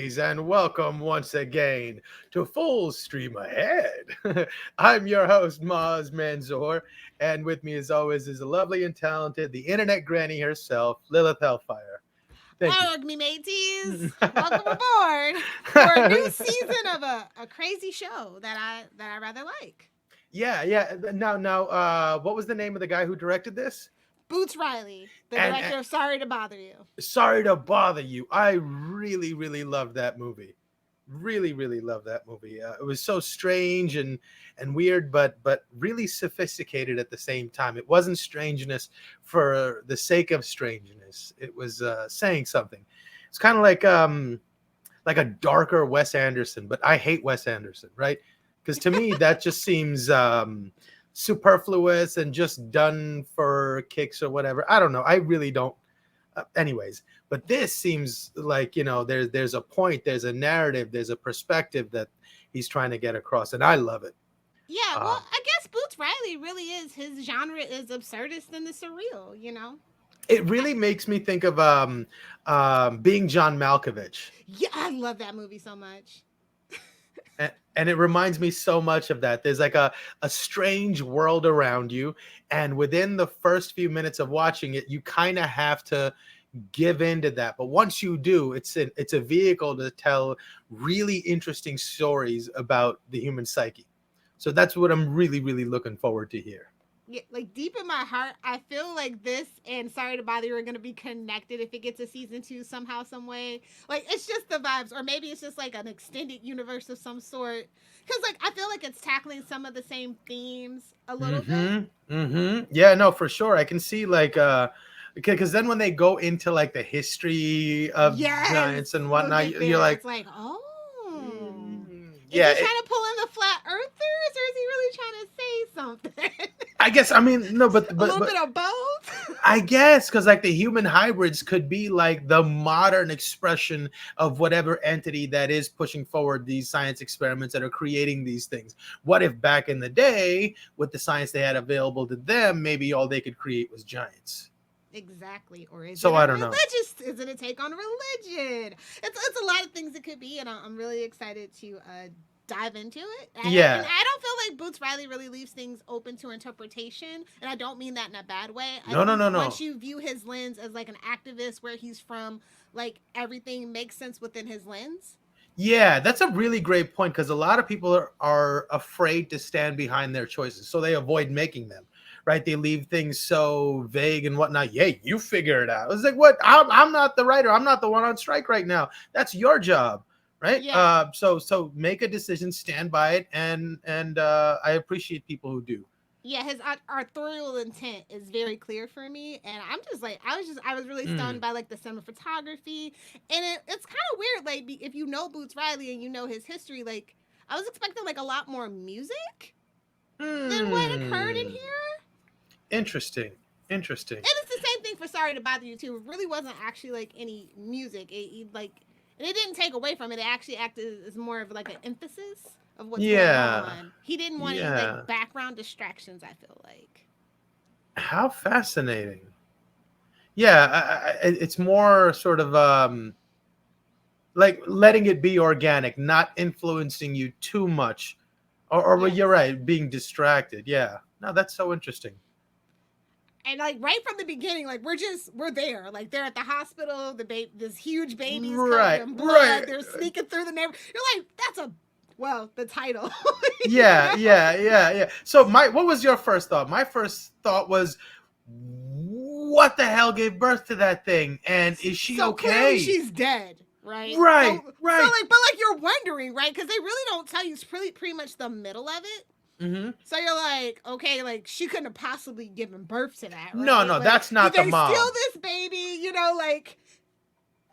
And welcome once again to Full Stream Ahead. I'm your host, Mozz Manzor, and with me, as always, is the lovely and talented, the internet granny herself, Lilith Hellfire. Thank you. Arg, me mateys! Welcome aboard for a new season of a crazy show that I rather like. yeah. Now, what was the name of the guy who directed this? Boots Riley, the And director of Sorry to Bother You. sorry to bother you. I really loved that movie. Really love that movie. It was so strange and weird, but really sophisticated at the same time. It wasn't strangeness for the sake of strangeness. It was saying something. It's kind of like a darker Wes Anderson, but I hate Wes Anderson, right? Because to me that just seems superfluous and just done for kicks or whatever. I don't know. I really don't. Anyways, but this seems like, there's a point, there's a narrative, there's a perspective that he's trying to get across, and I love it. Yeah, well, um I guess Boots Riley really is his genre is absurdist and the surreal. it really makes me think of being John Malkovich. Yeah, I love that movie so much. And it reminds me so much of that. There's like a strange world around you, and within the first few minutes of watching it, you kind of have to give into that. But once you do, it's a vehicle to tell really interesting stories about the human psyche. So that's what I'm really looking forward to here. Yeah, like deep in my heart, I feel like this and Sorry to Bother You are going to be connected if it gets a season two somehow, some way. Like it's just the vibes, or maybe it's just like an extended universe of some sort. Because like I feel like it's tackling some of the same themes a little bit. Yeah, no, for sure. I can see like because then when they go into like the history of Yes, giants and we'll whatnot, get you're there. like, It's like, oh, is yeah, he trying to pull in the flat earthers, or is he really trying to say something? I guess, I mean, no, A little bit of both. I guess because like the human hybrids could be like the modern expression of whatever entity that is pushing forward these science experiments that are creating these things. What if back in the day, with the science they had available to them, maybe all they could create was giants? Exactly. Or is So it a I don't know. religious? Is it a take on religion? It's a lot of things it could be, and I'm really excited to dive into it. And Yeah. I don't feel like Boots Riley really leaves things open to interpretation, and I don't mean that in a bad way. I No, no, think no, once no. you view his lens as like an activist, where he's from, like everything makes sense within his lens. Yeah, that's a really great point because a lot of people are afraid to stand behind their choices, so they avoid making them. Right? They leave things so vague and whatnot. Yeah, you figure it out. It's like, what? I'm not the writer. I'm not the one on strike right now. That's your job, right? Yeah. So make a decision, stand by it, and I appreciate people who do. Yeah, his authorial intent is very clear for me, and I'm just like I was really stunned Mm. by like the cinematography, and it's kind of weird. Like if you know Boots Riley and you know his history, like I was expecting like a lot more music than what occurred in Mm. here. Interesting. Interesting. And it's the same thing for Sorry to Bother You too. It really wasn't actually like any music. And it didn't take away from it. It actually acted as more of like an emphasis of what's going Yeah. on. He didn't want any Yeah. like background distractions. I feel like. How fascinating. Yeah, it's more sort of like letting it be organic, not influencing you too much. Or well, you're Yes. right, being distracted. Yeah. No, that's so interesting. And like right from the beginning, like we're there. Like they're at the hospital. This huge baby is covered Right, in right. blood. They're sneaking through the neighborhood. You're like, that's a the title. you Yeah, know? yeah. So what was your first thought? My first thought was, what the hell gave birth to that thing? And is she So clearly okay? she's dead, right? Right, So right. like, but like you're wondering, right? Because they really don't tell you. It's pretty much the middle of it. Mm-hmm. So you're like, okay, like she couldn't have possibly given birth to that, No, right? no, Like, that's did not the they steal mom. this baby? You know, like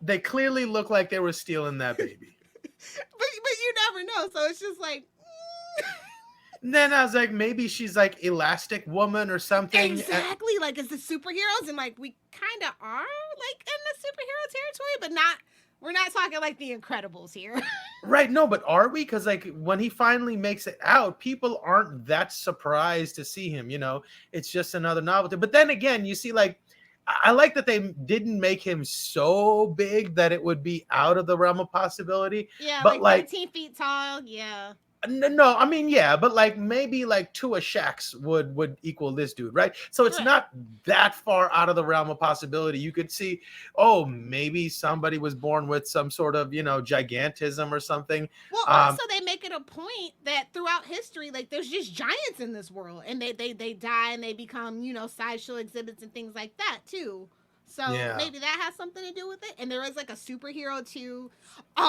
They clearly look like they were stealing that baby. but you never know. So it's just like And then I was like, maybe she's like Elastic Woman or something. exactly like as the superheroes, and like we kind of are like in the superhero territory, but not. We're not talking like the Incredibles here. Right, no, but are we? Because like when he finally makes it out, people aren't that surprised to see him. It's just another novelty. But then again, you see like I like that they didn't make him so big that it would be out of the realm of possibility. Yeah, But like like 13 feet tall. Yeah. no, I mean, yeah, but like maybe like two of Shaq's would equal this dude, right? So it's Right. not that far out of the realm of possibility. You could see, oh, maybe somebody was born with some sort of, gigantism or something. Well, Um, also they make it a point that throughout history, like there's just giants in this world, and they die and they become sideshow exhibits and things like that too. So yeah. maybe that has something to do with it. And there is like a superhero too,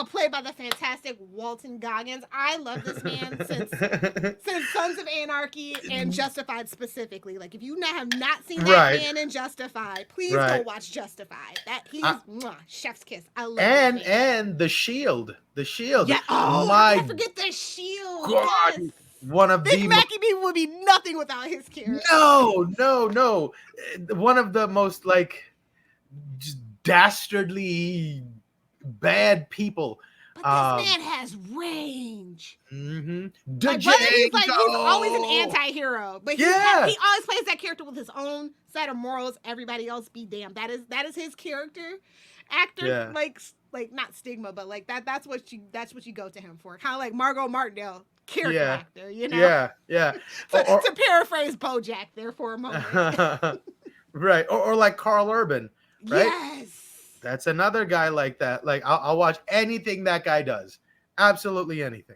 played by the fantastic Walton Goggins. I love this man since Sons of Anarchy and Justified specifically. Like if you have not seen that Right, man in Justified, please go right. watch Justified. That I, he's chef's kiss. I love this and man. and the Shield. Yeah. Oh, how can I My forget the Shield? God, Yes. one of Big the Mackie B would be nothing without his character. no, one of the most like just dastardly bad people. But this man has range. Like whether he's always an anti-hero, but Yeah. he always plays that character with his own set of morals. Everybody else be damned. That is his character. Actor Yeah. like not stigma, but like that's what you go to him for. Kind of like Margot Martindale, character Yeah. actor, you know? Yeah. To paraphrase BoJack there for a moment. Right. Or like Carl Urban, right? Yes. That's another guy like that. Like I'll watch anything that guy does. Absolutely anything.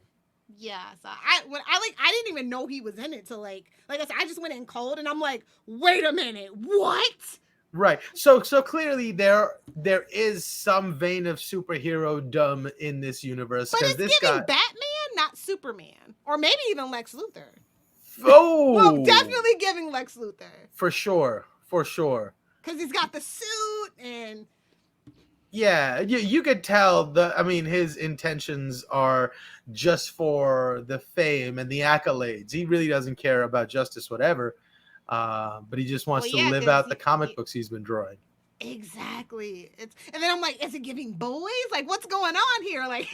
Yeah, so I didn't even know he was in it till like I said, I just went in cold and I'm like, wait a minute, what? Right. So clearly there is some vein of superhero dumb in this universe But because it's this giving guy. Batman, not Superman, or maybe even Lex Luthor. Oh, Well, definitely giving Lex Luthor for sure, because he's got the suit and Yeah, you could tell his intentions are just for the fame and the accolades. He really doesn't care about justice, whatever. But he just wants to live out the comic books he's been drawing. Exactly. And then I'm like, is it giving boys? Like, what's going on here? Like,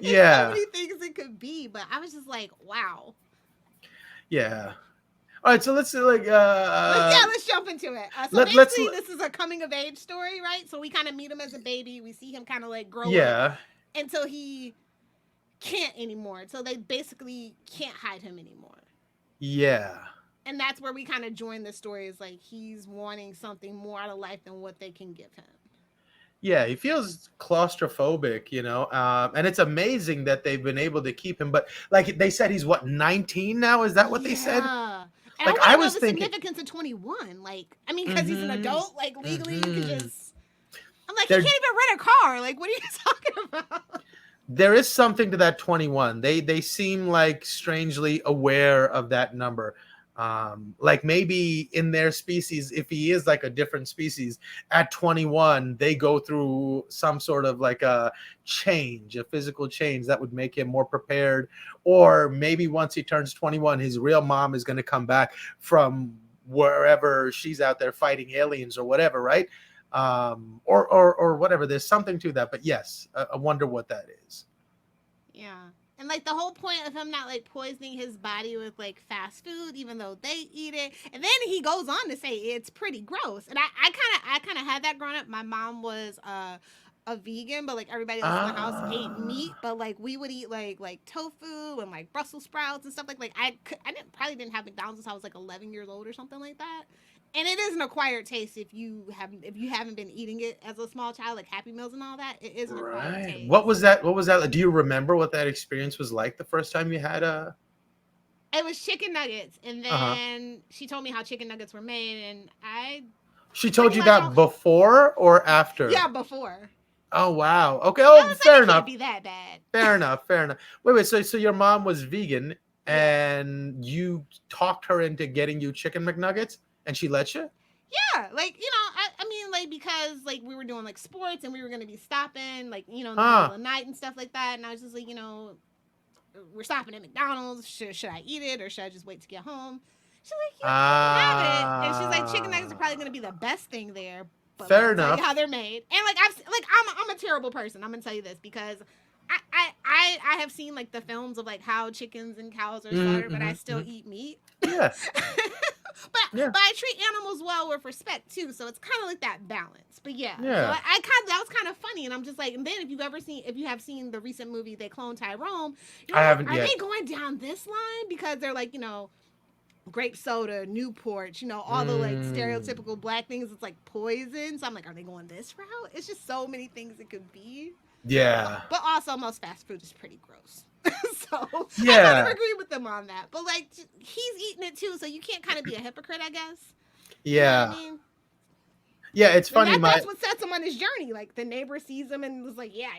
Yeah. so many things it could be. But I was just like, wow. Yeah. All right, so let's let's jump into it. So basically, this is a coming of age story, right? So we kind of meet him as a baby. We see him kind of like grow up until he can't anymore. So they basically can't hide him anymore. Yeah. And that's where we kind of join the story. Is like he's wanting something more out of life than what they can give him. Yeah, he feels claustrophobic, and it's amazing that they've been able to keep him. But like they said, he's what, 19 now? Is that what they said? And like, I was thinking the significance of 21. Like, I mean, because he's an adult, like legally you can just. I'm like, he can't even rent a car. Like, what are you talking about? There is something to that 21. They seem like strangely aware of that number. Like maybe in their species, if he is like a different species, at 21 they go through some sort of like a physical change that would make him more prepared. Or maybe once he turns 21, his real mom is going to come back from wherever she's out there fighting aliens or whatever, right? Or whatever. There's something to that. But yes, I wonder what that is. Yeah. And like the whole point of him not like poisoning his body with like fast food, even though they eat it, and then he goes on to say it's pretty gross. And I kind of had that growing up. My mom was a vegan, but like everybody else in the house ate meat. But like we would eat like tofu and like Brussels sprouts and stuff like I didn't have McDonald's until I was like 11 years old or something like that. And it is an acquired taste if you haven't been eating it as a small child, like Happy Meals and all that. It is an acquired taste. What was that? Do you remember what that experience was like the first time you had a? It was chicken nuggets, and then she told me how chicken nuggets were made, and She told you that before or after? Yeah, before. Oh wow. Okay. Oh, fair enough. Can't be that bad. Fair enough. Wait. So your mom was vegan, and you talked her into getting you chicken McNuggets? And she let you? Yeah, like, I mean, like, because, like, we were doing, like, sports, and we were going to be stopping, like, in the middle of the night and stuff like that, and I was just like, we're stopping at McDonald's, should I eat it, or should I just wait to get home? She's like, you can have it, and she's like, chicken nuggets are probably going to be the best thing there, but fair enough. Tell you how they're made, and, like, I'm a terrible person, I'm going to tell you this, because I have seen, like, the films of, like, how chickens and cows are slaughtered, but I still eat meat. Yeah. Yeah. but I treat animals well with respect too, so it's kind of like that balance. But yeah, so Yeah. I kind of, that was kind of funny, and I'm just like, and then if you have seen the recent movie They Clone Tyrone, you're I like, haven't are yet. they going down this line because they're like, grape soda, Newport, all the like Mm, stereotypical black things. It's like poison. So I'm like, are they going this route? It's just so many things it could be. yeah. But also, most fast food is pretty gross. So I kind of Yeah. agree with them on that. But like, he's eating it too, so you can't kind of be a hypocrite, I guess. You know what I Yeah. mean? Yeah. It's And funny. that's what sets him on his journey. Like the neighbor sees him and was like, "Yeah,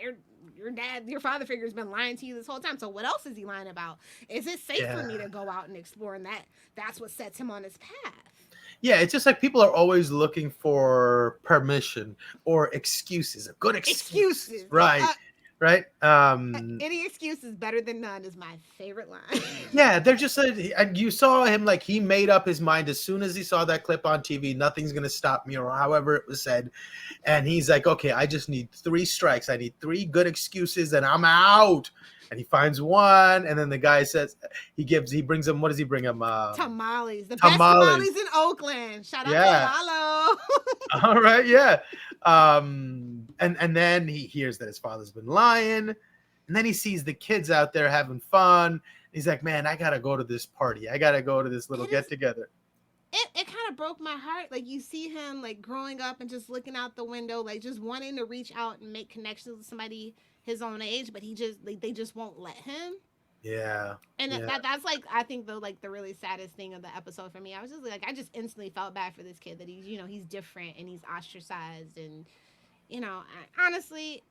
your dad, your father figure's been lying to you this whole time. So what else is he lying about? Is it safe for Yeah. me to go out and explore?" And that's what sets him on his path. Yeah. It's just like people are always looking for permission or excuses, a good excuse. Excuses. Right. Right. Any excuse is better than none is my favorite line. Yeah, they're just and you saw him like he made up his mind as soon as he saw that clip on TV. Nothing's gonna stop me, or however it was said. And he's like, okay, I just need 3 strikes. I need 3 good excuses, and I'm out. And he finds one, and then the guy says he brings him. What does he bring him? Tamales, the best Tamales. tamales in Oakland. Shout out Yeah. to Lalo. All right. Yeah. And then he hears that his father's been lying. And then he sees the kids out there having fun. He's like, man, I got to go to this party. I got to go to this little get together. It kind of broke my heart. Like, you see him, like, growing up and just looking out the window, like, just wanting to reach out and make connections with somebody his own age, but he just, like, they just won't let him. Yeah. And yeah. that's, like, I think, the really saddest thing of the episode for me. I was just, like, I just instantly felt bad for this kid that he's, he's different and he's ostracized. And, honestly,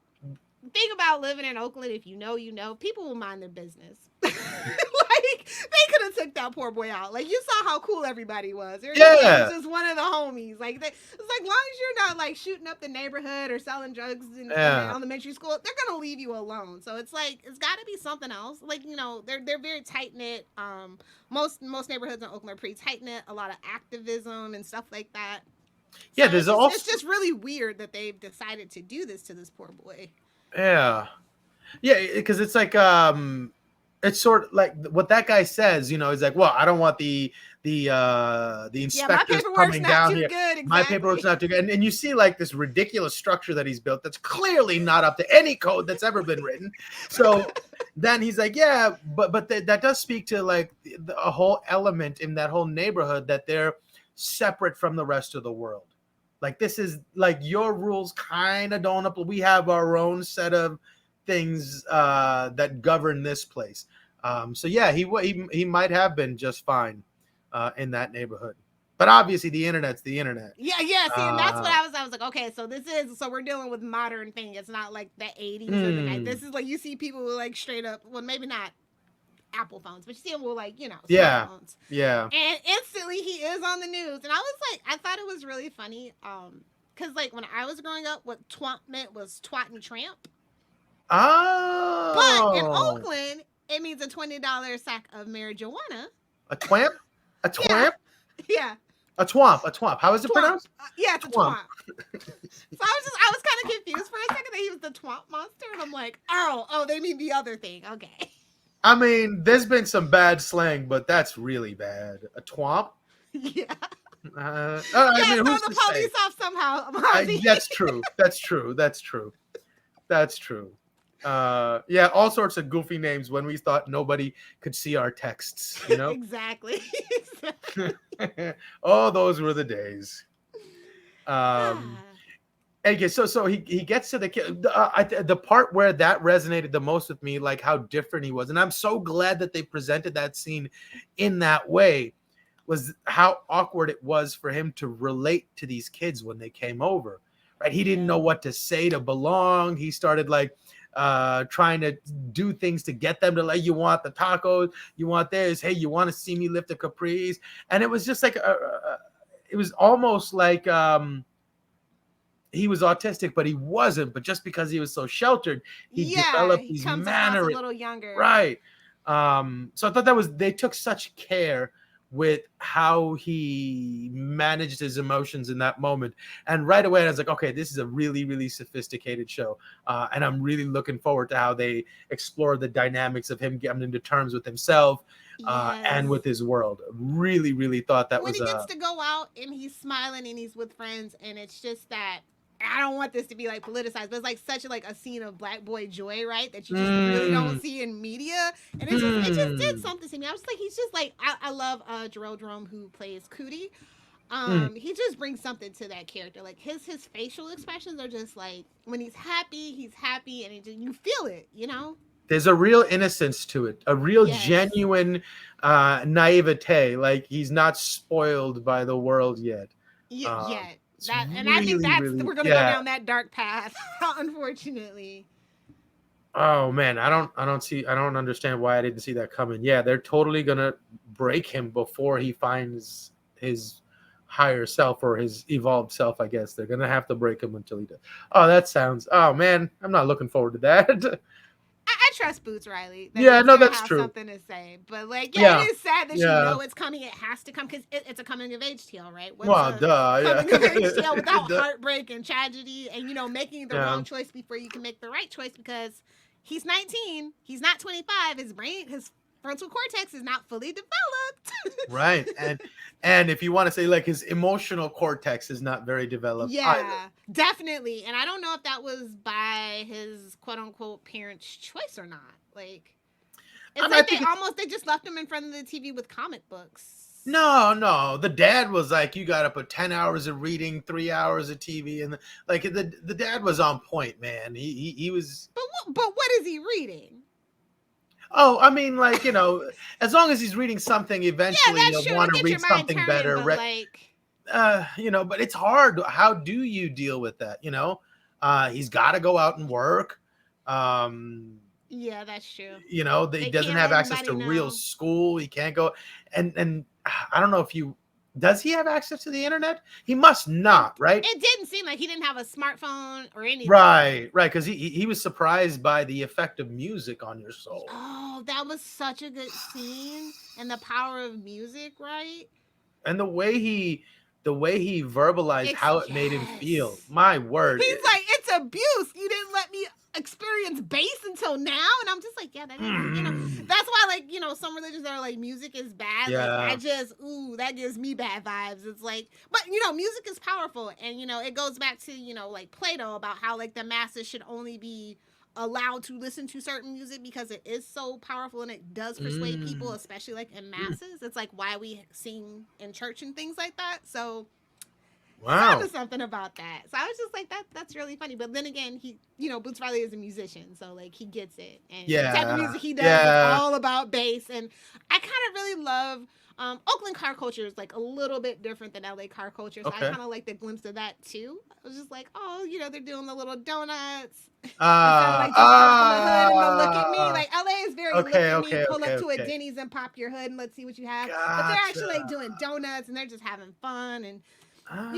think about living in Oakland. If you know, people will mind their business. Like, they could have took that poor boy out. Like, you saw how cool everybody was. Yeah. Was just one of the homies. Like, it's like, long as you're not like shooting up the neighborhood or selling drugs in elementary school, they're gonna leave you alone. So it's like, it's got to be something else. Like, they're very tight knit. Most neighborhoods in Oakland are pretty tight knit. A lot of activism and stuff like that. Yeah, so there's it's just really weird that they've decided to do this to this poor boy. Yeah, because it's like it's sort of like what that guy says. He's like, well, I don't want the inspectors coming down here. Good, exactly. My paperwork's not too good. And you see like this ridiculous structure that he's built that's clearly not up to any code that's ever been written. So then he's like, yeah, but that does speak to like a whole element in that whole neighborhood that they're separate from the rest of the world. Like, this is like your rules kind of don't apply. We have our own set of things that govern this place. So yeah, he might have been just fine in that neighborhood, but obviously the internet's the internet. Yeah. See, and that's what I was like, okay, so we're dealing with modern thing. It's not like the 80s or the 90s. This is like, you see people with like straight up, well, maybe not Apple phones, but you see them with like, smartphones. Yeah. And instantly he is on the news. And I was like, I thought it was really funny. Because like when I was growing up, what twat meant was twat and tramp. Oh. But in Oakland, it means a $20 sack of marijuana. A twamp? A twamp? Yeah. A twomp. How is it pronounced? Yeah, it's a twomp. So I was kind of confused for a second that he was the twomp monster. And I'm like, oh, they mean the other thing. Okay. I mean, there's been some bad slang, but that's really bad. A twomp? Yeah. I mean, throw the police off somehow. That's true. Yeah, all sorts of goofy names when we thought nobody could see our texts, Exactly. Oh, those were the days. Okay, so he gets to the kid. The part where that resonated the most with me, like how different he was, and I'm so glad that they presented that scene in that way, was how awkward it was for him to relate to these kids when they came over. Right, he didn't know what to say to belong. He started like trying to do things to get them to like, you want the tacos, you want this, hey, you want to see me lift the capris, and it was just like it was almost like he was autistic, but he wasn't. But just because he was so sheltered, he developed these manners. A little younger, right? So I thought they took such care with how he managed his emotions in that moment. And right away, I was like, okay, this is a really, really sophisticated show. And I'm really looking forward to how they explore the dynamics of him getting into terms with himself and Yes. with his world. Really, really thought that When was he gets to go out and he's smiling and he's with friends, and it's just that, I don't want this to be like politicized, but it's like such like a scene of black boy joy, right? That you just really don't mm, see in media, and it just did mm, something to me. I was like, he's just like, I love Jerome Drum, who plays Cootie. mm. He just brings something to that character. Like his facial expressions are just like, when he's happy, and you feel it, you know. There's a real innocence to it, a real Yes. genuine naivete. Like he's not spoiled by the world yet. Yeah. It's That, and I think really, that's, really, we're gonna go yeah. down that dark path, unfortunately. Oh man, I don't understand why I didn't see that coming. Yeah, they're totally gonna break him before he finds his higher self or his evolved self. I guess they're gonna have to break him until he does. Oh, that sounds. Oh man, I'm not looking forward to that. I trust Boots Riley that Yeah, he's no, gonna that's have true. something to say. But like, yeah, it Yeah, is sad that you yeah. know it's coming. It has to come because it's a coming of age tale, right? What's Well, a duh. coming of age tale Yeah. without heartbreak and tragedy, and making the Yeah. wrong choice before you can make the right choice, because he's 19, he's not 25. His brain, his frontal cortex is not fully developed. Right. And if you want to say like his emotional cortex is not very developed either. Yeah, definitely. And I don't know if that was by his quote unquote parents' choice or not. Like, it's I like think it's they just left him in front of the TV with comic books. no. The dad was like, you got to put 10 hours of reading, 3 hours of TV, and like the dad was on point, man. He was. But what is he reading? Oh, I mean, like as long as he's reading something, Yeah, eventually that's you'll true. want It'll to get read your mind something turning, better. but like, But it's hard. How do you deal with that? He's got to go out and work. Um, yeah, that's true. he They doesn't can't let have access anybody to real know. school. He can't go, and I don't know if you does he have access to the internet? He must It not, right? it didn't seem like he didn't have a smartphone or anything. Right, because he was surprised by the effect of music on your soul Oh, that was such a good scene, and the power of music, right? and the way he verbalized how it made him feel. Yes. My word, He's like, it's abuse. You didn't let me experience bass until now. And I'm just like, yeah, that is, mm, that's why, like, some religions are like, music is bad. Like, yeah, that gives me bad vibes. It's like, but, music is powerful. And, it goes back to, like Plato, about how, like, the masses should only be allowed to listen to certain music because it is so powerful and it does persuade people, mm, especially like in masses. It's like why we sing in church and things like that. So he's on wow, to something about that. So I was just like, that's really funny. But then again, Boots Riley is a musician, so like he gets it. And the type of yeah, music he does is yeah, all about bass. And I kind of really love Oakland car culture is like a little bit different than LA car culture. So I okay. kind of like the glimpse of that too. I was just like, oh, they're doing the little donuts instead of Ah, like just popping the hood and the look at me. ah, Like LA is very look okay, at me, okay, pull okay, up to a okay. Denny's and pop your hood and let's see what you have. But they're Gotcha. actually like doing donuts and they're just having fun. And Ah,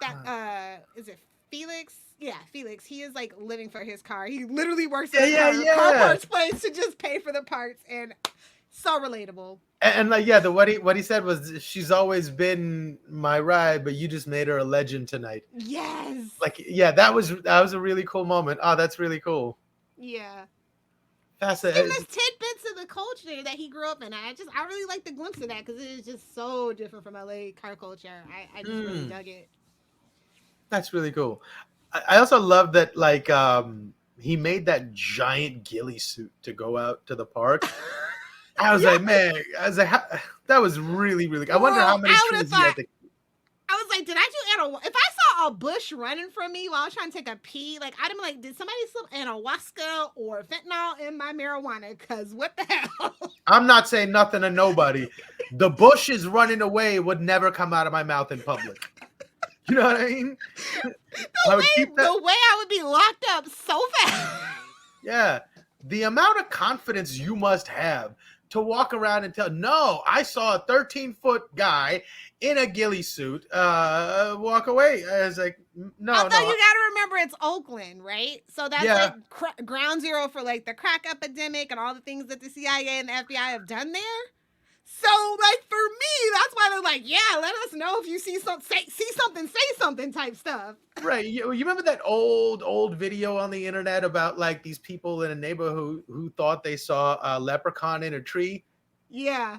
that is it Felix? Yeah, Felix. He is like living for his car. He literally works at yeah, a yeah, car yeah. parts place to just pay for the parts, and so relatable. And like, yeah, the what he said was, she's always been my ride, but you just made her a legend tonight. Yes. Like, yeah, that was a really cool moment. Oh, that's really cool. Yeah. Just giving Fascinating. us tidbits of the culture that he grew up in. I really like the glimpse of that because it is just so different from LA car culture. I just really Mm, dug it. that's really cool. I also love that, like, he made that giant ghillie suit to go out to the park. I was like, Yes. man, that was really, really. I Bro, wonder how many I would have trees he thought. had to. I was like, did I do if I saw a bush running from me while I was trying to take a pee, like I'd be like, did somebody slip ayahuasca or fentanyl in my marijuana? Cause what the hell? I'm not saying nothing to nobody. The bushes running away would never come out of my mouth in public. You know what I mean? I would keep that. The way I would be locked up so fast. Yeah. The amount of confidence you must have to walk around and tell, no, I saw a 13-foot guy in a ghillie suit walk away. I was like, no, Although no. you got to remember it's Oakland, right? So that's Yeah. like ground zero for like the crack epidemic and all the things that the CIA and the FBI have done there. So, like, for me, that's why they're like, yeah, let us know if you see something, say something type stuff. Right. You remember that old video on the internet about like these people in a neighborhood who thought they saw a leprechaun in a tree? Yeah.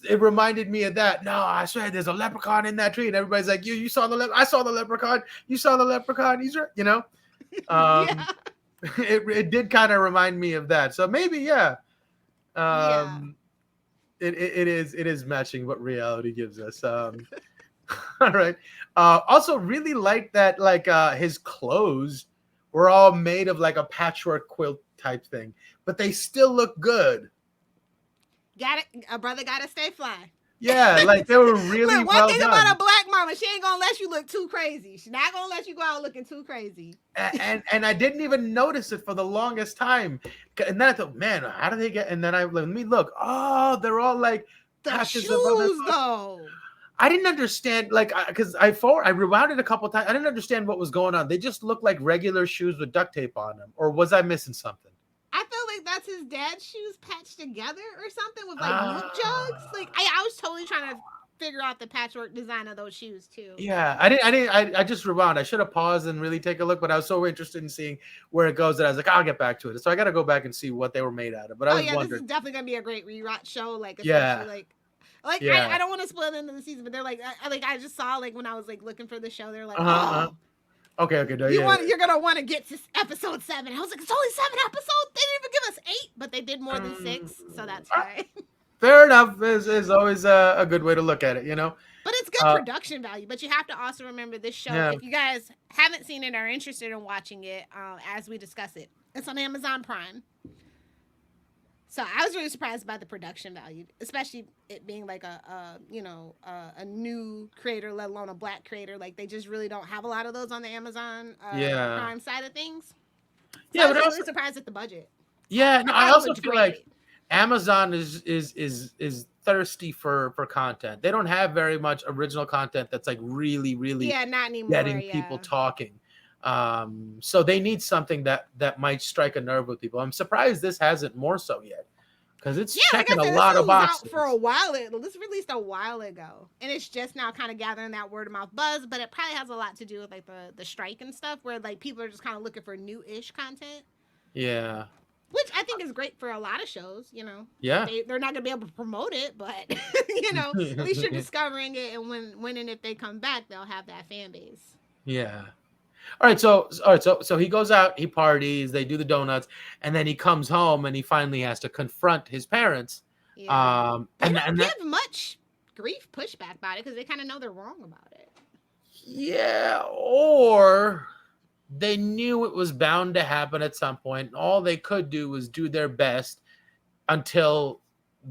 It reminded me of that. No, I swear there's a leprechaun in that tree, and everybody's like, "You saw the I saw the leprechaun. You saw the leprechaun. He's right." Yeah. It did kind of remind me of that. So maybe, yeah. Yeah. It is matching what reality gives us. All right. Also, really like that. Like his clothes were all made of like a patchwork quilt type thing, but they still look good. Got it. A brother gotta stay fly. Yeah, like they were really Look, one well thing done. about a black mama, she ain't gonna let you look too crazy. She's not gonna let you go out looking too crazy. And I didn't even notice it for the longest time. And then I thought, man, how do they get? And then let me look. Oh, they're all like The patches of other shoes, though. I didn't understand, like, because I rewound it a couple times. I didn't understand what was going on. They just looked like regular shoes with duct tape on them, or was I missing something? I feel like that's his dad's shoes patched together or something with like milk jugs. Like I was totally trying to figure out the patchwork design of those shoes too. Yeah, I just rewound. I should have paused and really take a look, but I was so interested in seeing where it goes that I was like, I'll get back to it. So I got to go back and see what they were made out of. But I was wondering. This is definitely gonna be a great rewatch show. Like especially yeah. I don't want to spoil the end of the season, but they're like I just saw like when I was like looking for the show, they're like, Okay. No, you're gonna want to get to episode 7. I was like, it's only 7 episodes. They didn't even give us 8, but they did more than 6, so that's fine. Fair enough. Is always a good way to look at it, But it's good production value. But you have to also remember this show. Yeah. If you guys haven't seen it or are interested in watching it, as we discuss it, it's on Amazon Prime. So I was really surprised by the production value, especially it being like a new creator, let alone a black creator. Like they just really don't have a lot of those on the Amazon Prime side of things. So I was really surprised at the budget. Yeah, no, I also feel like Amazon is thirsty for content. They don't have very much original content that's like really not anymore, getting people talking. So they need something that might strike a nerve with people. I'm surprised this hasn't more so yet, because it's checking a lot of boxes. Out for a while. This released a while ago, and it's just now kind of gathering that word of mouth buzz. But it probably has a lot to do with like the strike and stuff, where like people are just kind of looking for new-ish content. Yeah. Which I think is great for a lot of shows, Yeah. They're not going to be able to promote it, but, at least you're discovering it, and when and if they come back, they'll have that fan base. Yeah. All right, so he goes out, he parties, they do the donuts, and then he comes home and he finally has to confront his parents. Yeah. They don't give much grief pushback about it because they kind of know they're wrong about it. Yeah, or they knew it was bound to happen at some point. All they could do was do their best until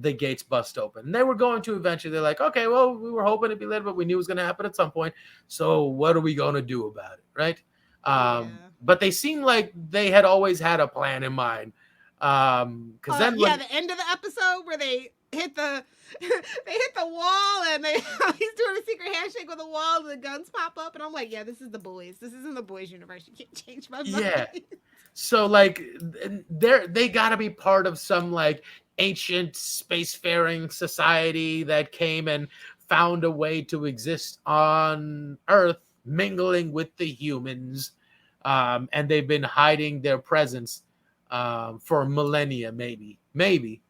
the gates bust open. And they were going to eventually. They're like, okay, well, we were hoping it'd be later, but we knew it was going to happen at some point. So what are we going to do about it, right? But they seem like they had always had a plan in mind. Because then, the end of the episode where they hit the wall and he's doing a secret handshake with the wall and the guns pop up, and I'm like, yeah, this is the boys. This isn't the boys' universe. You can't change my mind. Yeah. So like they gotta be part of some like ancient spacefaring society that came and found a way to exist on Earth, mingling with the humans, and they've been hiding their presence for millennia, maybe.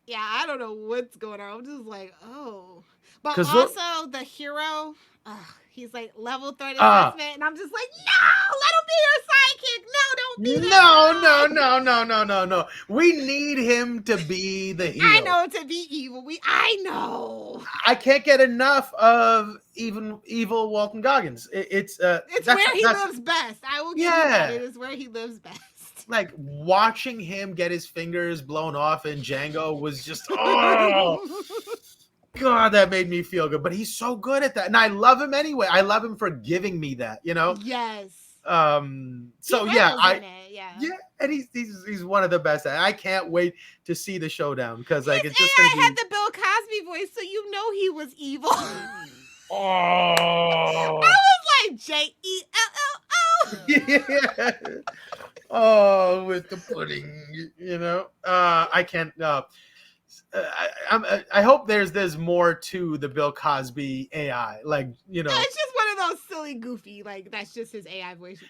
Yeah, I don't know what's going on. I'm just like, oh. But also the hero, he's like level 30 assessment, and I'm just like, no, let him be your sidekick. No, don't be that. No. We need him to be the hero. I know, to be evil. I know. I can't get enough of even evil Walton Goggins. It's where he lives best. I will give you that. It is where he lives best. Like watching him get his fingers blown off in Django was just, oh God, that made me feel good. But he's so good at that, and I love him anyway. I love him for giving me that, Yes. So yeah, and he's one of the best. I can't wait to see the showdown because like it's just gonna be... had the Bill Cosby voice, so he was evil. Oh, I was like JELLO. Yeah. Oh, with the pudding, I can't. I hope there's more to the Bill Cosby AI. Like, No, it's just one of those silly, goofy, like that's just his AI voice.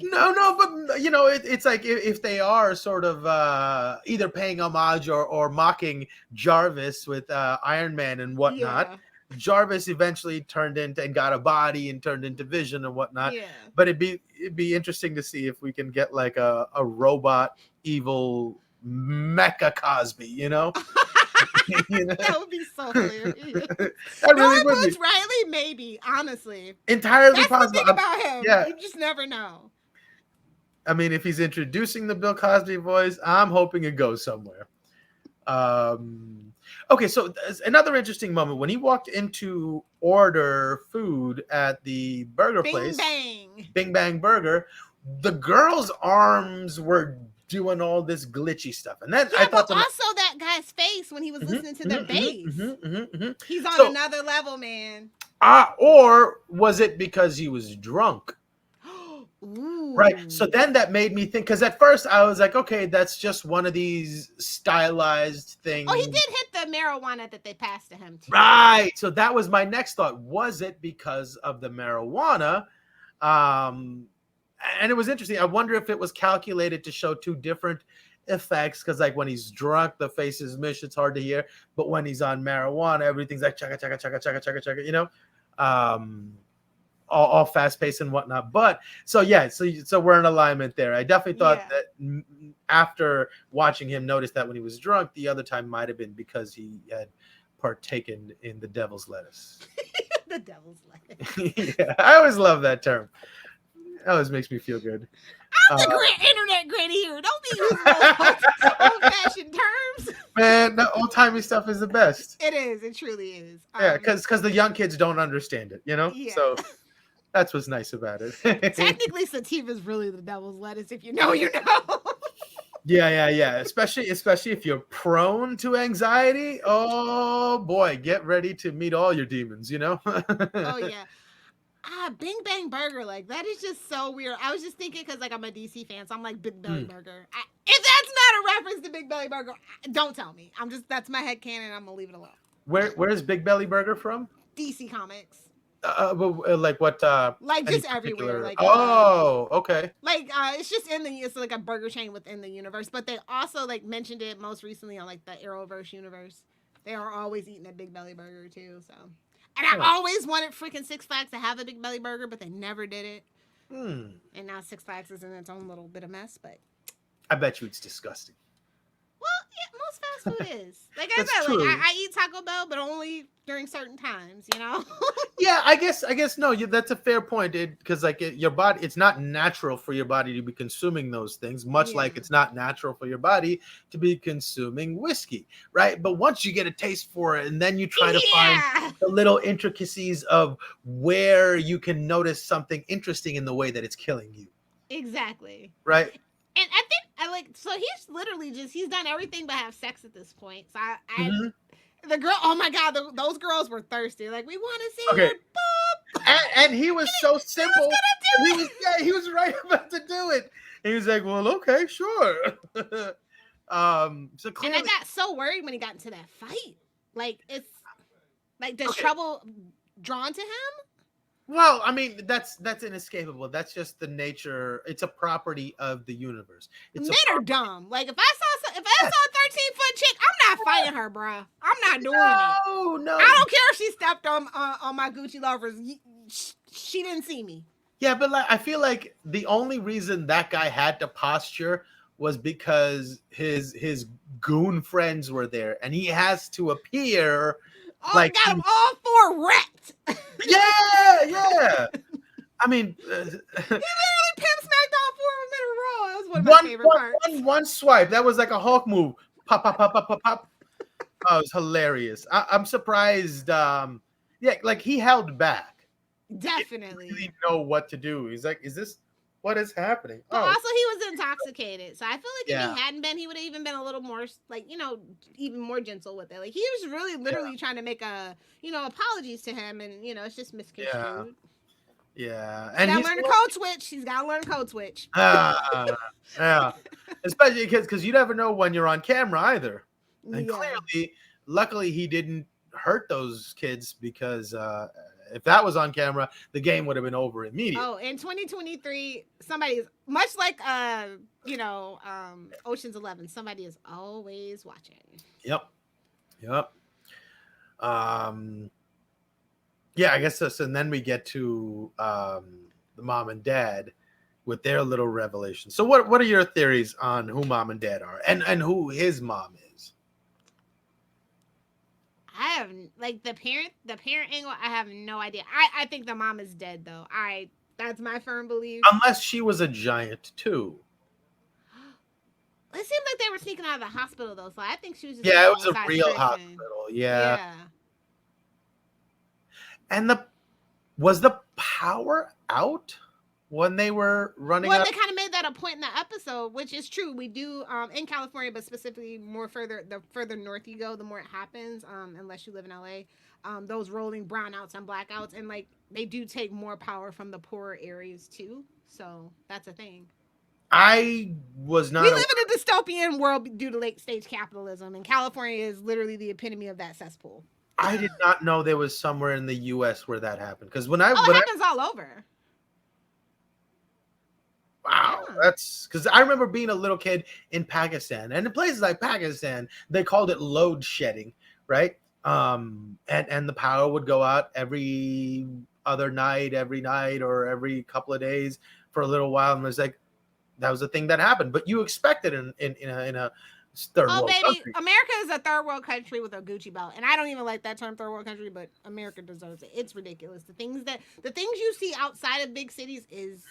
No, but it's like if they are sort of either paying homage or mocking Jarvis with Iron Man and whatnot. Yeah. Jarvis eventually turned into and got a body and turned into Vision and whatnot. Yeah. But it'd be interesting to see if we can get like a robot evil mecha Cosby, That would be so hilarious. That really Norman would Boots be. Riley, maybe, honestly. Entirely That's possible. the thing about him. Yeah. You just never know. I mean, if he's introducing the Bill Cosby voice, I'm hoping it goes somewhere. Okay, so another interesting moment when he walked in to order food at the burger place, Bing Bang Burger, the girl's arms were doing all this glitchy stuff, and then I thought but also that guy's face when he was listening to the bass. He's on another level, man. Or was it because he was drunk? Ooh. Right. So then that made me think, because at first I was like, okay, that's just one of these stylized things. Oh, he did hit the marijuana that they passed to him too. Right. So that was my next thought. Was it because of the marijuana? And it was interesting. I wonder if it was calculated to show two different effects, because like when he's drunk, the face is mush, it's hard to hear. But when he's on marijuana, everything's like chaka chaka chaka chaka chaka chaka, all fast paced and whatnot. But so we're in alignment there. I definitely thought that after watching him notice that when he was drunk, the other time might have been because he had partaken in the devil's lettuce. The devil's lettuce. Yeah, I always love that term. It always makes me feel good. I'm the internet granny here. Don't be using those old-fashioned terms. Man, the old-timey stuff is the best. It is. It truly is. Yeah, because the young kids don't understand it, Yeah. So that's what's nice about it. Technically, sativa is really the devil's lettuce. If you know, you know. Yeah. Especially if you're prone to anxiety. Oh boy, get ready to meet all your demons. Oh yeah. Bing Bang Burger, like that is just so weird. I was just thinking because like I'm a DC fan, so I'm like Big Belly Burger. If that's not a reference to Big Belly Burger, don't tell me. That's my headcanon. I'm gonna leave it alone. Where's Big Belly Burger from? DC Comics. Like what? Like just everywhere. Like okay. Like it's just it's like a burger chain within the universe, but they also like mentioned it most recently on like the Arrowverse universe. They are always eating a Big Belly Burger too. So, and I always wanted freaking Six Flags to have a Big Belly Burger, but they never did it. And now Six Flags is in its own little bit of mess, but I bet you it's disgusting. Well, yeah, most fast food is. Like I said, like I eat Taco Bell, but only during certain times, Yeah, I guess no. That's a fair point, because like your body, it's not natural for your body to be consuming those things. Much like it's not natural for your body to be consuming whiskey, right? But once you get a taste for it, and then you try to find the little intricacies of where you can notice something interesting in the way that it's killing you. Exactly. Right. And I think so he's literally he's done everything but have sex at this point. So the girl, oh my God, those girls were thirsty. Like, we want to see your boob. And he was so simple. He was right about to do it. And he was like, well, okay, sure. So clearly, and I got so worried when he got into that fight. Like, it's like, does trouble drawn to him? Well, I mean, that's inescapable. That's just the nature. It's a property of the universe. Men are dumb. Like if I saw a 13-foot chick, I'm not fighting her, bro. I'm not doing it. No. I don't care if she stepped on my Gucci loafers. She didn't see me. Yeah, but like I feel like the only reason that guy had to posture was because his goon friends were there, and he has to appear. Got them all four wrecked. Yeah. I mean, he literally pimp smacked all four of them in a row. That was one of my favorite parts. One swipe. That was like a Hulk move. Pop, pop, pop, pop, pop, pop. Oh, it was hilarious. I'm surprised. Like he held back. Definitely. He didn't know what to do. He's like, is this what is happening? But also he was intoxicated. So I feel like if he hadn't been, he would have even been a little more like, even more gentle with it. Like he was really literally trying to make apologies to him, and it's just misconstrued. Yeah. And he's got to learn code switch. He's got to learn code switch. Yeah. Especially because you never know when you're on camera either. And Yeah. clearly, luckily, he didn't hurt those kids because if that was on camera, the game would have been over immediately. Oh, in 2023, somebody is much like Ocean's 11. Somebody is always watching. Yep. Yep. Um, yeah, I guess this, and then we get to the mom and dad with their little revelation. So, what are your theories on who mom and dad are, and who his mom is? I have like the parent angle. I have no idea. I think the mom is dead though. That's my firm belief. Unless she was a giant too. It seemed like they were sneaking out of the hospital though, so I think she was just a Yeah, it was full a size real person. hospital. Yeah, Yeah. and the power out when they were running Well, out. they kind of made that a point in the episode, which is true. We do in California, but specifically the further north you go, the more it happens. Unless you live in LA, those rolling brownouts and blackouts, and like they do take more power from the poorer areas too. So that's a thing. I was not. We live in a dystopian world due to late stage capitalism, and California is literally the epitome of that cesspool. I did not know there was somewhere in the U.S. where that happened. Because Oh, it happens all over. wow, Yeah. that's because I remember being a little kid in Pakistan, and in places like Pakistan, they called it load shedding, right? And the power would go out every other night, every night, or every couple of days for a little while, and it was like that was a thing that happened. But you expect it in a third Oh, world baby, country. America is a third world country with a Gucci belt, and I don't even like that term, third world country, but America deserves it. It's ridiculous. The things you see outside of big cities is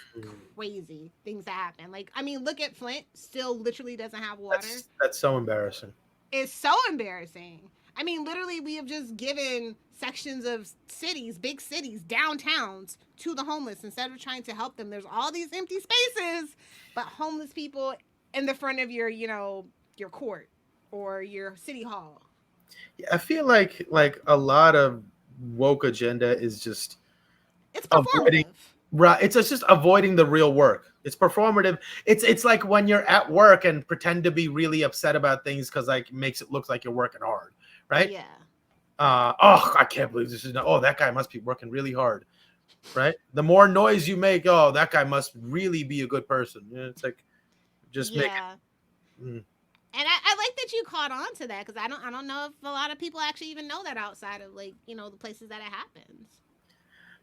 crazy. Things that happen. Like, I mean, look at Flint. Still, literally doesn't have water. That's so embarrassing. It's so embarrassing. I mean, literally, we have just given sections of cities, big cities, downtowns, to the homeless instead of trying to help them. There's all these empty spaces, but homeless people in the front of your court or your city hall. I feel like a lot of woke agenda is just It's avoiding performative. right. It's just avoiding the real work. It's performative. It's like when you're at work and pretend to be really upset about things because like it makes it look like you're working hard, right? Yeah. Oh, I can't believe this is not. Oh, that guy must be working really hard, right? The more noise you make, oh, that guy must really be a good person. Yeah, it's like just make Yeah. it. Mm. And I like that you caught on to that because I don't know if a lot of people actually even know that outside of the places that it happens.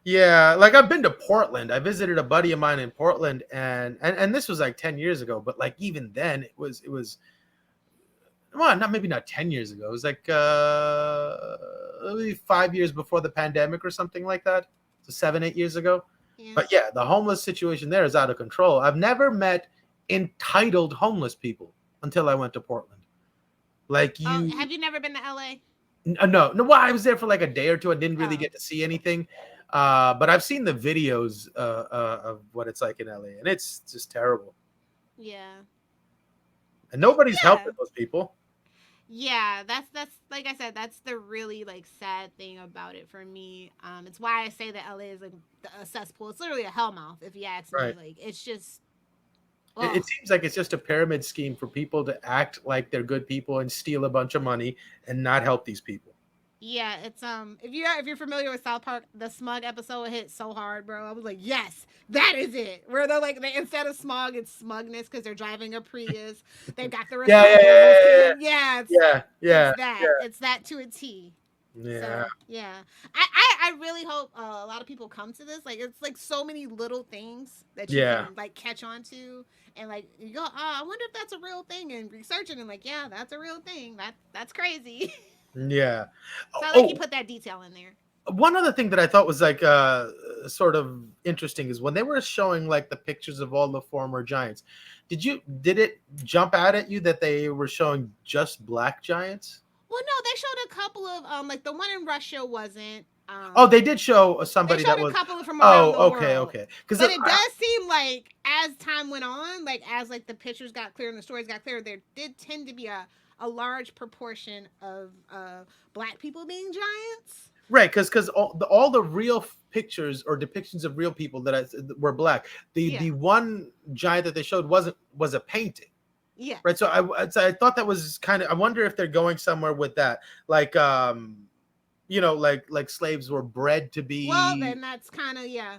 Yeah, like I've been to Portland. I visited a buddy of mine in Portland, and this was like 10 years ago. But like even then, it was well, not maybe not 10 years ago. It was like maybe 5 years before the pandemic or something like that. So 7, 8 years ago. Yeah. But yeah, the homeless situation there is out of control. I've never met entitled homeless people until I went to Portland. Like Oh, you, have you never been to LA? no. Well, I was there for like a day or two. I didn't really Oh. get to see anything. But I've seen the videos of what it's like in LA, and it's just terrible. Yeah. And nobody's Yeah. helping those people. Yeah, that's like I said, that's the really like sad thing about it for me. It's why I say that LA is like a cesspool. It's literally a hellmouth, if you ask me. Right. Like it's just, It seems like it's just a pyramid scheme for people to act like they're good people and steal a bunch of money and not help these people. yeah. It's if you're familiar with South Park, the smug episode hit so hard, bro. I was like, yes, that is it. Where they're like, instead of smog, it's smugness because they're driving a Prius. They've got the Yeah, yeah, yeah, yeah. yeah, It's that. It's that to a T. yeah. So yeah, I really hope a lot of people come to this. Like it's like so many little things that you Yeah. can like catch on to, and like you go, oh, I wonder if that's a real thing, and researching and like, yeah, that's a real thing. That's crazy. Yeah. So I like Oh, you put that detail in there. one other thing that I thought was like sort of interesting is when they were showing like the pictures of all the former giants. Did it jump out at you that they were showing just black giants? Well, no, they showed a couple of like the one in Russia wasn't. Oh, they did show They somebody showed that a was. couple from around the Oh, okay, world. okay. Because But it does seem like as time went on, like as like the pictures got clear and the stories got clear, there did tend to be a large proportion of black people being giants. right, because all the real pictures or depictions of real people were black. The one giant that they showed was a painting. Yeah. right? So I thought that was kind of. I wonder if they're going somewhere with that, like like slaves were bred to Well, be. then that's kind of yeah.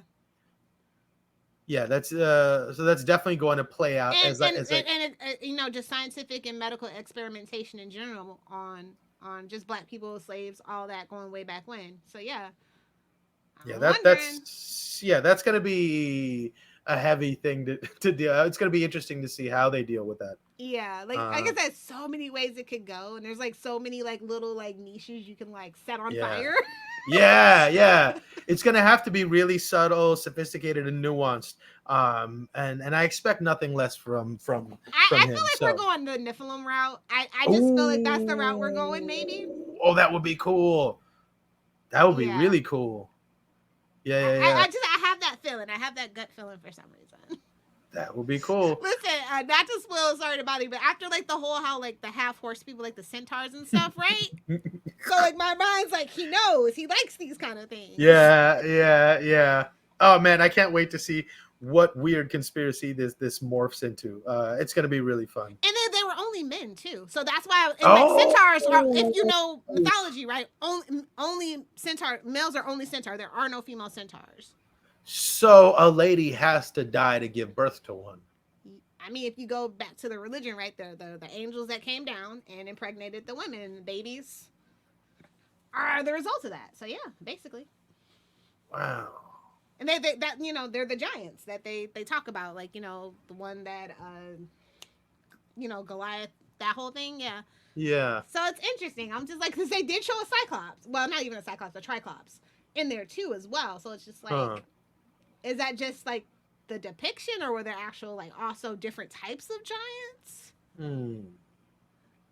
Yeah, that's so that's definitely going to play out And as and as and, like and just scientific and medical experimentation in general on just black people, slaves, all that going way back when. So yeah, yeah I'm wondering. that's going to be a heavy thing to deal. It's going to be interesting to see how they deal with that. Yeah, like Uh, I said, so many ways it could go, and there's like so many like little like niches you can like set on yeah. fire. Yeah. It's gonna have to be really subtle, sophisticated, and nuanced. And I expect nothing less from I feel him. like we're So, going the Nephilim route. I just feel like that's the route we're going. Maybe. oh, that would be cool. That would be Yeah. really cool. Yeah. I have that feeling. I have that gut feeling for some reason. That would be cool. Listen, not to spoil, sorry to bother you, but after like the whole how like the half horse people like the centaurs and stuff, right? So like my mind's like he knows he likes these kind of things. Yeah. Oh man, I can't wait to see what weird conspiracy this morphs into. It's gonna be really fun. And then they were only men too, so that's why. And like Oh, centaurs are, if you know mythology, right? Only centaur males are only centaur. There are no female centaurs. so a lady has to die to give birth to one. I mean, if you go back to the religion, right? The angels that came down and impregnated the women, the babies are the result of that. So yeah, basically. Wow. And they that they're the giants that they talk about, like the one that Goliath, that whole thing, yeah. Yeah. So it's interesting. I'm just like, because they did show a cyclops, well, not even a cyclops, a triclops in there too as well. So it's just like, Huh. is that just like the depiction, or were there actual like also different types of giants? Hmm.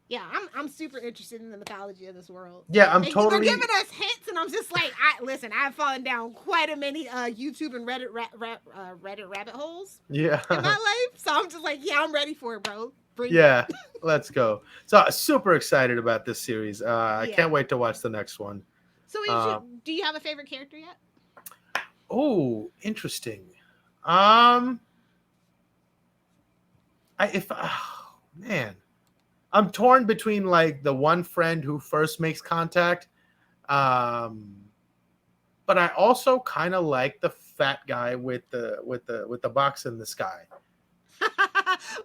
Yeah, I'm super interested in the mythology of this world. Yeah, I'm They're totally. giving us hints, and I'm just like, listen. I've fallen down quite a many YouTube and Reddit Reddit rabbit holes Yeah. in my life, so I'm just like, yeah, I'm ready for it, bro. Bring Yeah. it. Let's go. So super excited about this series. I Yeah. can't wait to watch the next one. So, do you have a favorite character yet? Oh, interesting. Um, man, I'm torn between like the one friend who first makes contact, um, but I also kind of like the fat guy with the box in the sky.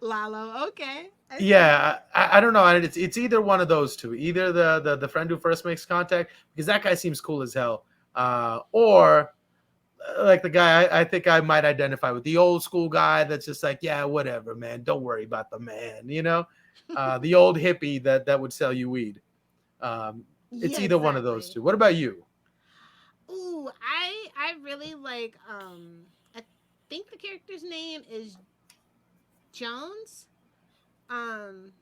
Lalo, okay. Yeah, I don't know. It's either one of those two. Either the friend who first makes contact, because that guy seems cool as hell, or like the guy I think I might identify with, the old school guy that's just like, yeah, whatever, man. Don't worry about the man. The old hippie that would sell you weed. It's Yeah, either one of those exactly. two. What about you? Ooh, I really like I think the character's name is Jones. Um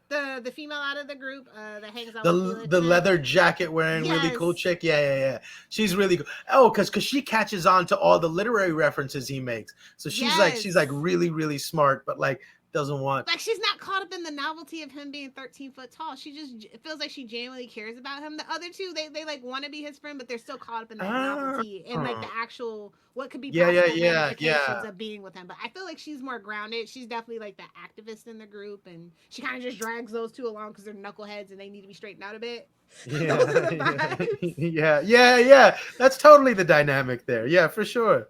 the female out of the group that hangs out with Felix. The leather jacket wearing really cool Yes. chick. Yeah. She's really cool. Oh, because she catches on to all the literary references he makes. So she's like Yes. really, really smart, but like doesn't want. Like she's not caught up in the novelty of him being 13 foot tall. She just, it feels like she genuinely cares about him. The other two, they like want to be his friend, but they're still caught up in that Ah, novelty and like the actual what could be yeah, possible yeah. ramifications of being with him. But I feel like she's more grounded. She's definitely like the activist in the group, and she kind of just drags those two along because they're knuckleheads and they need to be straightened out a bit. Those are the vibes. Yeah. That's totally the dynamic there. Yeah, for sure.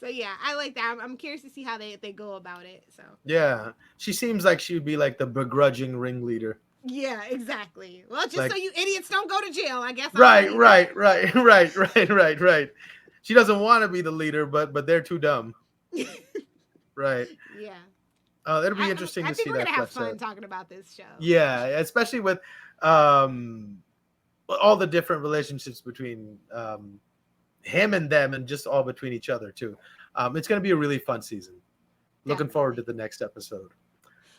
So yeah, I like that. I'm curious to see how they go about it. So Yeah, she seems like she would be like the begrudging ringleader. yeah, exactly. Well, just Like, so you idiots don't go to jail, I guess. right. She doesn't want to be the leader, but they're too dumb. Right. Yeah. It'll be interesting I to think see we're that gonna have flesh fun out. talking about this show. Yeah, especially with um all the different relationships between him and them, and just all between each other too. It's going to be a really fun season. Looking forward to the next episode.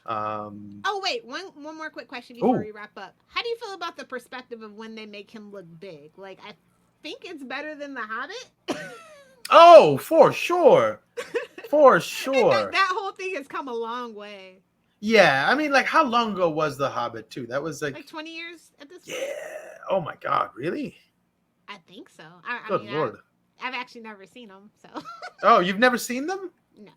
Oh wait, one more quick question before we wrap up. How do you feel about the perspective of when they make him look big? Like, I think it's better than The Hobbit. Oh, for sure. For sure. That whole thing has come a long way. Yeah, I mean, like, how long ago was The Hobbit too? That was like 20 years at this point. Yeah. Oh my God, really? I think so. Good Lord. I've actually never seen them, so. Oh, you've never seen them? No.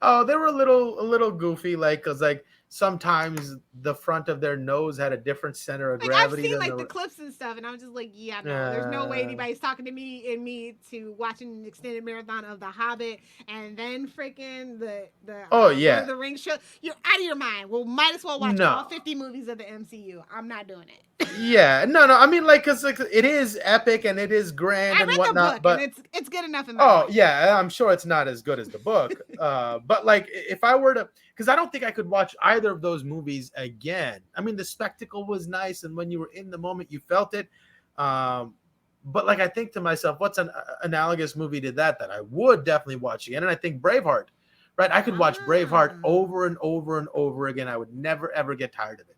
Oh, they were a little goofy, like, cause like sometimes the front of their nose had a different center of Like I've gravity seen than like the the. clips and stuff, and I'm just like, yeah, no, there's no way Uh, anybody's talking to me to watching an extended marathon of The Hobbit and then freaking the oh Lord of yeah, the Rings show. You're out of your mind. Well, might as well watch all no. 50 movies of the MCU. I'm not doing it. Yeah, no. I mean, like, cause like, it is epic and it is grand I and read the whatnot, book, and but it's good enough in my oh mind. yeah, I'm sure it's not as good as the book. But like, if I were to, because I don't think I could watch either of those movies again. I mean, the spectacle was nice, and when you were in the moment, you felt it. Um, but like, I think to myself, what's an analogous movie to that I would definitely watch again? And I think Braveheart, right? I could watch Braveheart Ah. over and over and over again. I would never ever get tired of it.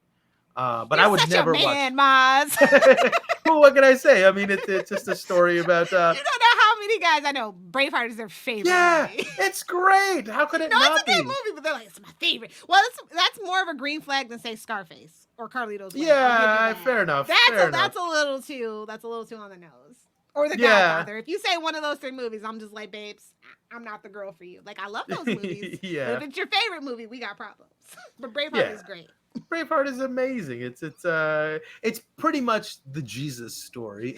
But You're I would such a never watch. man, Maz. Well, what can I say? I mean, it's just a story about. You don't know how many guys I know. Braveheart is their favorite Yeah, movie. it's great. How could it No, it's not a good be? movie, but they're like, it's my favorite. Well, that's more of a green flag than say Scarface or Carlito's Way. I'll give you Yeah, that. fair enough. That's Fair a enough. that's a little too on the nose. Or The Yeah, Godfather. If you say one of those three movies, I'm just like, babes, I'm not the girl for you. Like I love those movies, but yeah, if it's your favorite movie, we got problems. But Braveheart yeah. is great. Braveheart is amazing. It's pretty much the Jesus story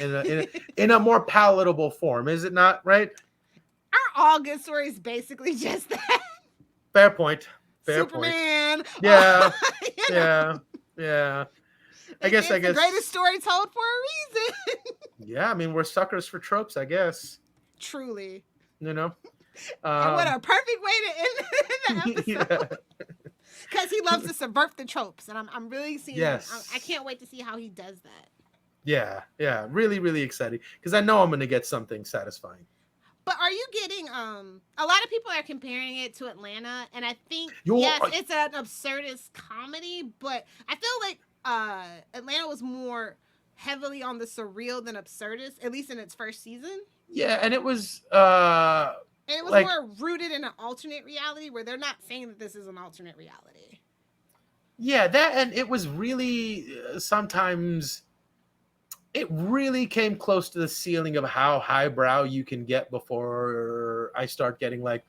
in a more palatable form, is it not? Right? Are all good stories basically just that? Fair point. Fair point. Superman. Yeah, You know, yeah, yeah. I they say guess. I it's the greatest guess. story told for a reason. Yeah. I mean, we're suckers for tropes. I guess. Truly. You know. And what Um. a perfect way to end the Yeah. episode. Because he loves to subvert the tropes. And I'm really seeing, I Yes. can't wait to see how he does that. Yeah. Yeah. Really, really exciting because I know I'm going to get something satisfying. But are you getting, a lot of people are comparing it to Atlanta. And I think, You're yes, it's an absurdist comedy. But I feel like Atlanta was more heavily on the surreal than absurdist, at least in its first season. yeah, and it was And it was like more rooted in an alternate reality where they're not saying that this is an alternate reality. yeah, that and it was really sometimes it really came close to the ceiling of how highbrow you can get before I start getting like,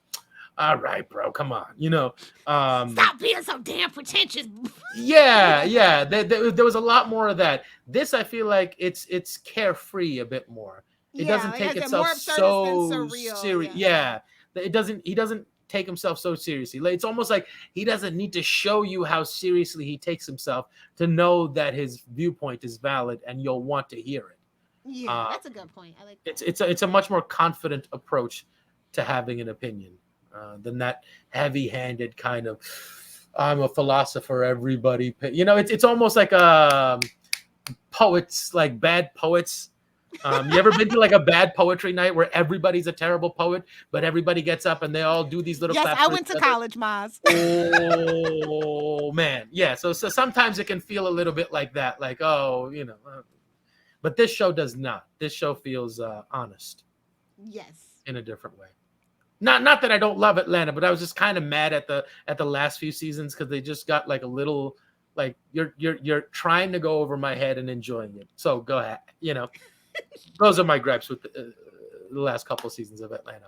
all right, bro, come on, Stop being so damn pretentious. yeah, there was a lot more of that. This I feel like it's carefree a bit more. It Yeah, doesn't like I take said, more itself absurdist than so surreal. serious. Yeah, he doesn't take himself so seriously. Like, it's almost like he doesn't need to show you how seriously he takes himself to know that his viewpoint is valid and you'll want to hear it. Yeah, that's a good point. I like that. It's a much more confident approach to having an opinion than that heavy-handed kind of I'm a philosopher, everybody. It's almost like poets, like bad poets. You ever been to like a bad poetry night where everybody's a terrible poet, but everybody gets up and they all do these little Yes, claps I for went each to other? college, Maz. Oh man, yeah. So sometimes it can feel a little bit like that, like but this show does not. This show feels honest Yes. in a different way. Not that I don't love Atlanta, but I was just kind of mad at the last few seasons because they just got like a little like you're trying to go over my head and enjoying it. So go ahead, those are my gripes with the last couple of seasons of Atlanta.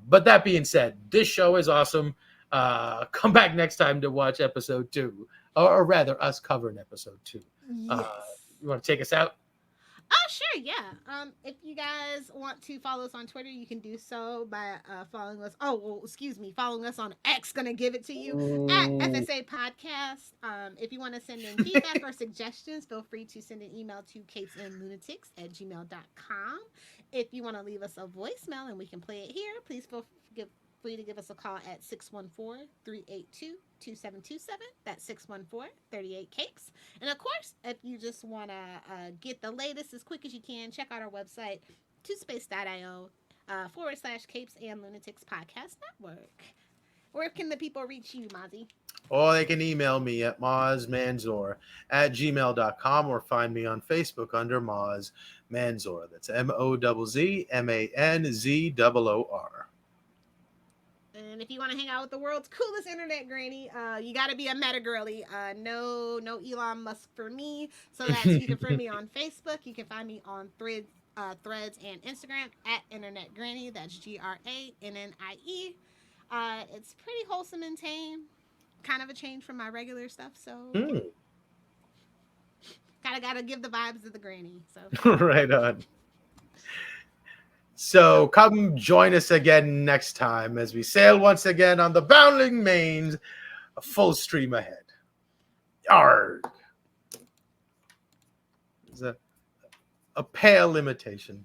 But that being said, this show is awesome. Come back next time to watch episode 2, or rather, us covering episode 2. Yes. You want to take us out? Oh, sure, yeah. If you guys want to follow us on Twitter, you can do so by following us. Oh, well, excuse me, following us on X. Gonna give it to you at FSA Podcast. If you want to send in feedback or suggestions, feel free to send an email to CapesandLunatics@gmail.com. If you want to leave us a voicemail and we can play it here, please feel free to give us a call at 614-382-2727. That's 614-38-CAPES. And of course, if you just want to get the latest as quick as you can, check out our website, twospace.io /Capes and Lunatics Podcast Network. Where can the people reach you, Mozzie? Or they can email me at mozzmanzor@gmail.com or find me on Facebook under Mozz Manzor. That's MOZZMANZOOR. And if you want to hang out with the world's coolest internet granny, you got to be a meta girly. No Elon Musk for me. So that's you can find me on Facebook. You can find me on Threads and Instagram at Internet Granny. That's GRANNIE. It's pretty wholesome and tame. kind of a change from my regular stuff. So Mm. gotta give the vibes of the granny. So Right on. So come join us again next time as we sail once again on the bounding mains, a full stream ahead. Arg. It's a pale imitation.